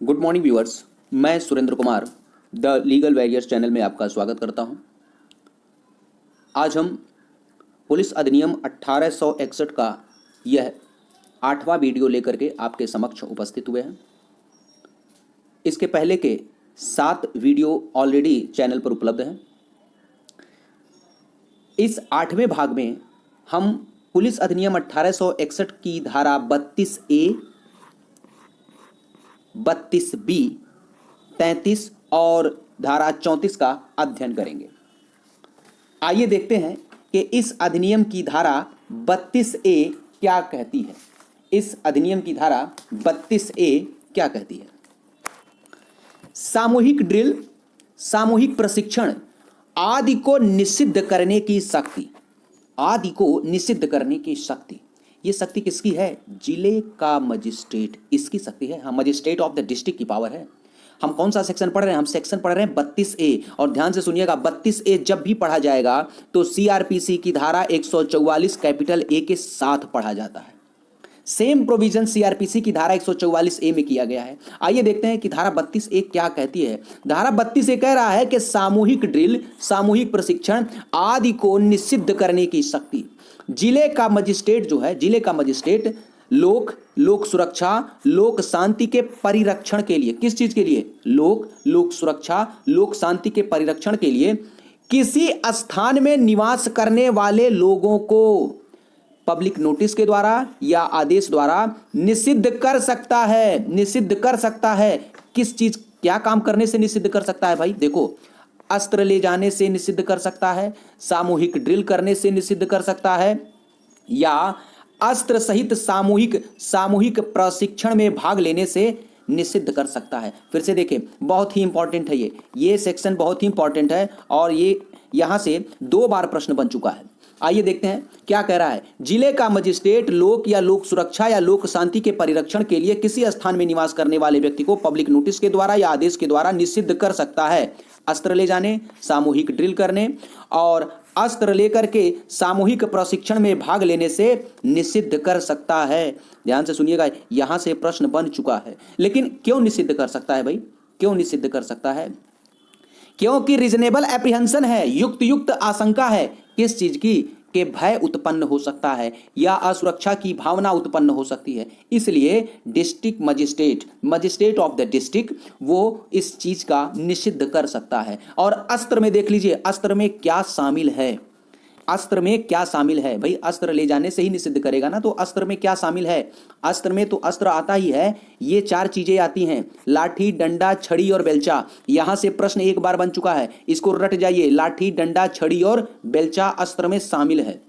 Good morning viewers, मैं Surendra Kumar the legal warriors channel में आपका स्वागत करता हूं। आज हम पुलिस अधिनियम 1861 का यह 8वां वीडियो लेकर के आपके समक्ष उपस्थित हुए हैं। इसके पहले के 7 वीडियो ऑलरेडी चैनल पर उपलब्ध हैं। इस 8वें भाग में हम पुलिस अधिनियम 1861 की धारा 32A, 32B, 33 और धारा 34 का अध्ययन करेंगे। आइए देखते हैं कि इस अधिनियम की धारा 32A क्या कहती है। इस अधिनियम की धारा 32A क्या कहती है? सामूहिक ड्रिल, सामूहिक प्रशिक्षण आदि को निषिद्ध करने की शक्ति, आदि को निषिद्ध करने की शक्ति, ये शक्ति किसकी है? जिले का मजिस्ट्रेट, इसकी शक्ति है। हाँ, मजिस्ट्रेट ऑफ द डिस्ट्रिक्ट की पावर है। हम कौन सा सेक्शन पढ़ रहे हैं? हम सेक्शन पढ़ रहे हैं 32A। और ध्यान से सुनिएगा, 32A जब भी पढ़ा जाएगा तो सीआरपीसी की धारा 144 कैपिटल A के साथ पढ़ा जाता है। सेम प्रोविजन सीआरपीसी की धारा 144A में किया गया है। आइए देखते हैं कि धारा 32A क्या कहती है। धारा 32A कह रहा है कि सामूहिक ड्रिल, सामूहिक प्रशिक्षण आदि को निषिद्ध करने की शक्ति जिले का मजिस्ट्रेट जो है, जिले का मजिस्ट्रेट लोक सुरक्षा, लोक शांति के परिरक्षण के लिए, किस चीज के लिए? लोक सुरक्षा, लोक शांति के परिरक्षण के लिए किसी स्थान में निवास करने वाले लोगों को पब्लिक नोटिस के द्वारा या आदेश द्वारा निषिद्ध कर सकता है। निषिद्ध कर सकता है किस चीज, क्या काम करने से निषिद्ध कर सकता है भाई? देखो, अस्त्र ले जाने से निषिद्ध कर सकता है, सामूहिक ड्रिल करने से निषिद्ध कर सकता है, या अस्त्र सहित सामूहिक प्रशिक्षण में भाग लेने से निषिद्ध कर सकता है। फिर से देखें, बहुत ही इंपॉर्टेंट है ये सेक्शन बहुत ही इंपॉर्टेंट है और ये यहां से 2 बार प्रश्न बन चुका है। आइए देखते हैं क्या कह रहा है। जिले का मजिस्ट्रेट लोक या लोक सुरक्षा या लोक शांति के परिरक्षण के लिए किसी स्थान में निवास करने वाले व्यक्ति को पब्लिक नोटिस के द्वारा या आदेश के द्वारा निषिद्ध कर सकता है। अस्त्र ले जाने, सामूहिक ड्रिल करने और अस्त्र लेकर के सामूहिक प्रशिक्षण में भाग लेने से निषिद्ध कर सकता है। ध्यान से सुनिएगा, यहां से प्रश्न बन चुका है। लेकिन क्यों निषिद्ध कर सकता है भाई? क्यों निषिद्ध कर सकता है? क्योंकि रीजनेबल एप्रीहेंशन है, युक्त आशंका है। किस चीज की? कि भय उत्पन्न हो सकता है या असुरक्षा की भावना उत्पन्न हो सकती है। इसलिए district magistrate of the district वो इस चीज का निषिद्ध कर सकता है। और अस्त्र में देख लीजिए, अस्त्र में क्या शामिल है? अस्त्र में क्या शामिल है भाई? अस्त्र ले जाने से ही निषिद्ध करेगा ना, तो अस्त्र में क्या शामिल है? अस्त्र में तो अस्त्र आता ही है, ये 4 चीजें आती हैं, लाठी, डंडा, छड़ी और बेलचा। यहां से प्रश्न एक बार बन चुका है, इसको रट जाइए। लाठी, डंडा, छड़ी और बेलचा अस्त्र में शामिल है।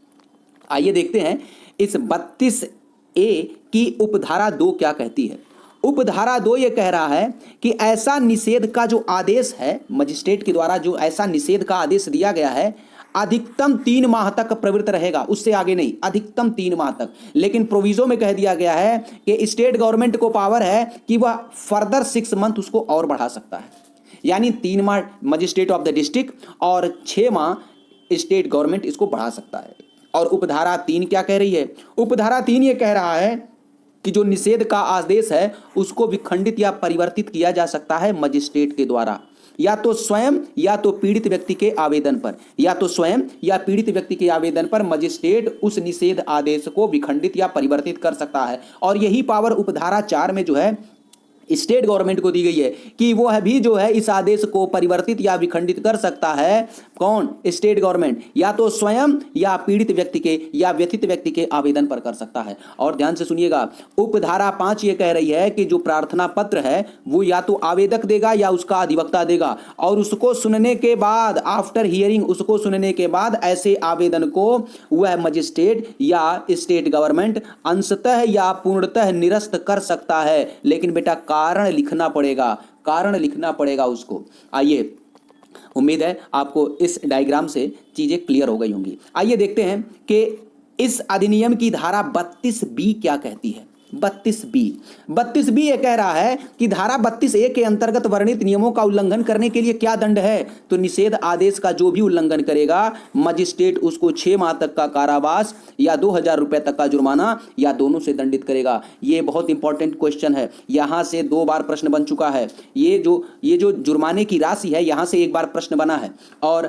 आइए देखते हैं इस 32A की उपधारा 2 क्या कहती है। उपधारा 2 ये कह रहा है कि ऐसा निषेध का जो आदेश है, मजिस्ट्रेट के द्वारा जो ऐसा निषेध का आदेश दिया गया है, अधिकतम 3 माह तक प्रवृत्त रहेगा, उससे आगे नहीं, अधिकतम 3 माह तक। लेकिन प्रोविजो में कह दिया गया है कि स्टेट गवर्नमेंट को पावर है कि वह फर्दर 6 मंथ उसको और बढ़ा सकता है। यानी 3 माह मजिस्ट्रेट ऑफ द डिस्ट्रिक्ट और 6 माह स्टेट गवर्नमेंट इसको बढ़ा सकता है। और उपधारा 3 क्या कह रही है? उपधारा 3 ये कह रहा है कि जो निषेध का आदेश है उसको विखंडित या परिवर्तित किया जा सकता है मजिस्ट्रेट के द्वारा, या तो स्वयं या तो पीड़ित व्यक्ति के आवेदन पर, या तो स्वयं या पीड़ित व्यक्ति के आवेदन पर मजिस्ट्रेट उस निषेध आदेश को विखंडित या परिवर्तित कर सकता है। और यही पावर उपधारा 4 में जो है स्टेट गवर्नमेंट को दी गई है कि वो भी जो है इस आदेश को परिवर्तित या विखंडित कर सकता है। कौन? स्टेट गवर्नमेंट, या तो स्वयं या पीड़ित व्यक्ति के या व्यथित व्यक्ति के आवेदन पर कर सकता है। और ध्यान से सुनिएगा, उपधारा 5 ये कह रही है कि जो प्रार्थना पत्र है वो या तो आवेदक देगा या उसका अधिवक्ता देगा, और उसको सुनने के बाद, आफ्टर हियरिंग, उसको सुनने के बाद ऐसे आवेदन को वह मजिस्ट्रेट या स्टेट गवर्नमेंट अंशतः या पूर्णतः निरस्त कर सकता है। लेकिन बेटा कारण लिखना पड़ेगा, कारण लिखना पड़ेगा उसको। आइए, उम्मीद है आपको इस डायग्राम से चीजें क्लियर हो गई होंगी। आइए देखते हैं कि इस अधिनियम की धारा 32B क्या कहती है। 32B ये कह रहा है कि धारा 32A के अंतर्गत वर्णित नियमों का उल्लंघन करने के लिए क्या दंड है? तो निषेध आदेश का जो भी उल्लंघन करेगा मजिस्ट्रेट उसको 6 माह तक का कारावास या 2000 रुपए तक का जुर्माना या दोनों से दंडित करेगा। ये बहुत इंपॉर्टेंट क्वेश्चन है, यहां से 2 बार प्रश्न बन चुका है। ये जो जुर्माने की राशि है यहां से 1 बार प्रश्न बना है, और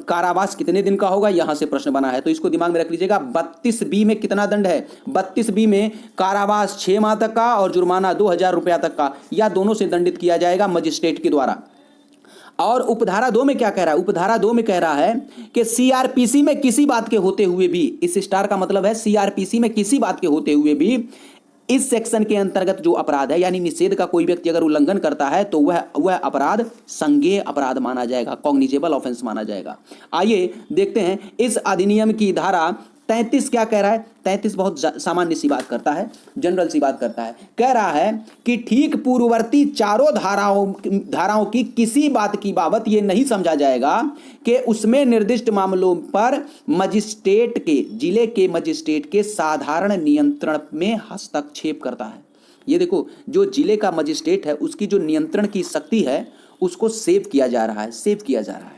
कारावास कितने दिन का होगा यहां से प्रश्न बना है। तो इसको दिमाग में रख लीजिएगा। 32B में कितना दंड है? 32B में कारावास 6 माह तक का और जुर्माना 2000 रुपया तक का या दोनों से दंडित किया जाएगा मजिस्ट्रेट के द्वारा। और उपधारा 2 में क्या कह रहा है? उपधारा 2 में कह रहा है कि सीआरपीसी में किसी बात के होते हुए भी, इस स्टार का मतलब है सीआरपीसी में किसी बात के होते हुए भी इस सेक्शन के अंतर्गत जो अपराध है यानी निषेध का कोई व्यक्ति अगर उल्लंघन करता है तो वह अपराध संज्ञेय अपराध माना जाएगा, कॉग्निजेबल ऑफेंस माना जाएगा। आइए देखते हैं इस अधिनियम की धारा 33 क्या कह रहा है। 33 बहुत सामान्य सी बात करता है, जनरल सी बात करता है। कह रहा है कि ठीक पूर्ववर्ती चारों धाराओं की किसी बात की बाबत यह नहीं समझा जाएगा कि उसमें निर्दिष्ट मामलों पर मजिस्ट्रेट के, जिले के मजिस्ट्रेट के साधारण नियंत्रण में हस्तक्षेप करता है। ये देखो, जो जिले का मजिस्ट्रेट है उसकी जो नियंत्रण की शक्ति है उसको सेव किया जा रहा है, सेव किया जा रहा है।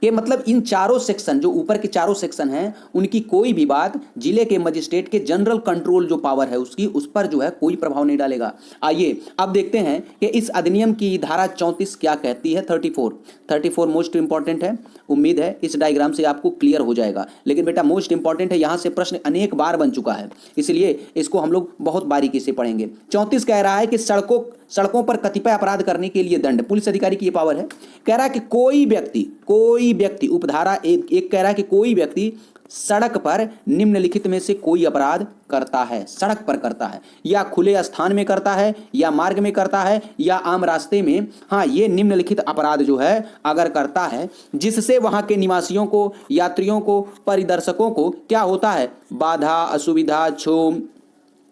कि मतलब इन चारों सेक्शन, जो ऊपर के चारों सेक्शन हैं, उनकी कोई भी बात जिले के मजिस्ट्रेट के जनरल कंट्रोल जो पावर है उसकी, उस पर जो है कोई प्रभाव नहीं डालेगा। आइए अब देखते हैं कि इस अधिनियम की धारा 34 क्या कहती है। 34 मोस्ट इंपॉर्टेंट है। उम्मीद है इस डायग्राम से आपको क्लियर हो जाएगा। लेकिन बेटा मोस्ट इंपॉर्टेंट है, यहां से प्रश्न अनेक बार बन चुका है, इसलिए इसको हम लोग बहुत बारीकी से पढ़ेंगे। 34 कह रहा है कि सड़कों पर कतिपय अपराध करने के लिए दंड, पुलिस अधिकारी की ये पावर है। कह रहा है कि कोई व्यक्ति उपधारा एक कह रहा है कि कोई व्यक्ति सड़क पर निम्नलिखित में से कोई अपराध करता है, सड़क पर करता है या खुले स्थान में करता है या मार्ग में करता है या आम रास्ते में, हाँ, ये निम्नलिखित अपराध जो है अगर करता है जिससे वहां के निवासियों को, यात्रियों को, परिदर्शकों को क्या होता है? बाधा, असुविधा, क्षोभ,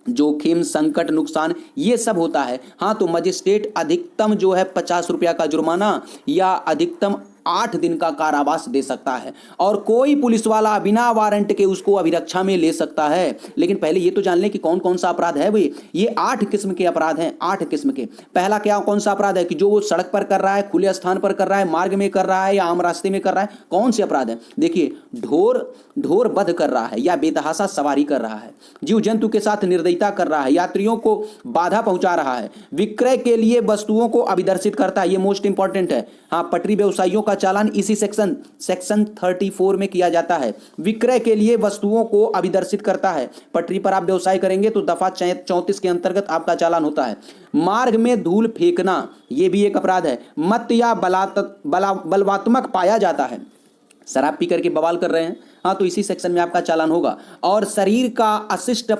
जोखिम, संकट, नुकसान, ये सब होता है। हाँ, तो मजिस्ट्रेट अधिकतम जो है 50 रुपया का जुर्माना या अधिकतम 8 दिन का कारावास दे सकता है, और कोई पुलिस वाला बिना वारंट के उसको अभिरक्षा में ले सकता है। लेकिन पहले ये तो जान लें कि कौन कौन सा अपराध है। ये 8 किस्म के अपराध हैं, 8 किस्म के। पहला क्या, कौन सा अपराध है कि जो वो सड़क पर कर रहा है, खुले स्थान पर कर रहा है, मार्ग में कर रहा है या आम रास्ते में कर रहा है। कौन से अपराध है? देखिए, ढोर वध कर रहा है या बेतहाशा सवारी कर रहा है, जीव जंतु के साथ निर्दयता कर रहा है, यात्रियों को बाधा पहुंचा रहा है, विक्रय के लिए वस्तुओं को अभिदर्शित करता है, ये मोस्ट इंपॉर्टेंट है। हाँ, पटरी व्यवसायियों का चालान इसी सेक्शन 34 में किया जाता है। विक्रय के लिए वस्तुओं को अभिदर्शित करता है, पटरी पर आप व्यवसाय करेंगे तो दफा 34 के अंतर्गत आपका चालान होता है। मार्ग में धूल फेंकना, यह भी एक अपराध है। मत या बलवात्मक पाया जाता है, शराब पी करके बवाल कर रहे हैं, हाँ, तो इसी सेक्शन में आपका चालान होगा। और शरीर का अशिष्ट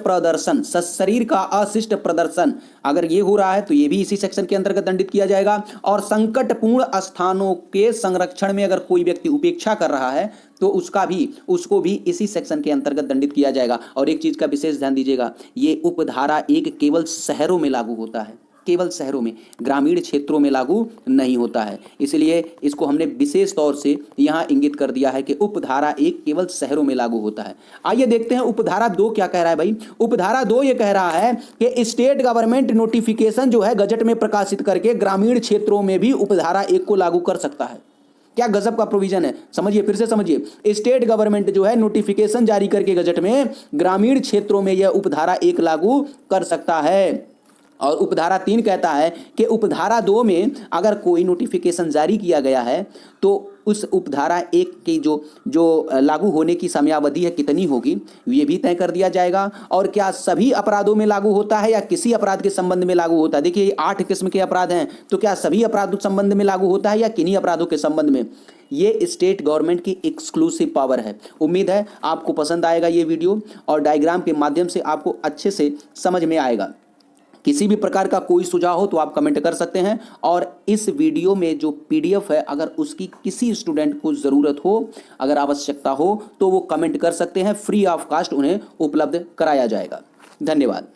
प्रदर्शन अगर ये हो रहा है तो ये भी इसी सेक्शन के अंतर्गत दंडित किया जाएगा। और संकटपूर्ण स्थानों के संरक्षण में अगर कोई व्यक्ति उपेक्षा कर रहा है तो उसको भी इसी सेक्शन के अंतर्गत दंडित किया जाएगा। और एक चीज का विशेष ध्यान दीजिएगा, ये उपधारा 1 केवल शहरों में लागू होता है, केवल शहरों में, ग्रामीण क्षेत्रों में लागू नहीं होता है। इसलिए इसको हमने विशेष तौर से यहां इंगित कर दिया है कि उपधारा 1 केवल शहरों में लागू होता है। आइए देखते हैं उपधारा 2 क्या कह रहा है भाई। उपधारा 2 ये कह रहा है कि स्टेट गवर्नमेंट नोटिफिकेशन जो है गजट में प्रकाशित करके ग्रामीण क्षेत्रों में भी उपधारा 1 को लागू कर सकता है। क्या गजब का प्रोविजन है, समझिए, फिर से समझिए। स्टेट गवर्नमेंट जो है नोटिफिकेशन जारी करके गजट में ग्रामीण क्षेत्रों में यह उपधारा 1 लागू कर सकता है। और उपधारा 3 कहता है कि उपधारा 2 में अगर कोई नोटिफिकेशन जारी किया गया है तो उस उपधारा 1 की जो लागू होने की समयावधि है कितनी होगी, ये भी तय कर दिया जाएगा। और क्या सभी अपराधों में लागू होता है या किसी अपराध के संबंध में लागू होता है। देखिए, 8 किस्म के अपराध हैं, तो क्या सभी अपराधों के संबंध में लागू होता है या किन्हीं अपराधों के संबंध में, ये स्टेट गवर्नमेंट की एक्सक्लूसिव पावर है। उम्मीद है आपको पसंद आएगा ये वीडियो और डायग्राम के माध्यम से आपको अच्छे से समझ में आएगा। किसी भी प्रकार का कोई सुझाव हो तो आप कमेंट कर सकते हैं। और इस वीडियो में जो PDF है, अगर उसकी किसी स्टूडेंट को ज़रूरत हो, अगर आवश्यकता हो, तो वो कमेंट कर सकते हैं, फ्री ऑफ कॉस्ट उन्हें उपलब्ध कराया जाएगा। धन्यवाद।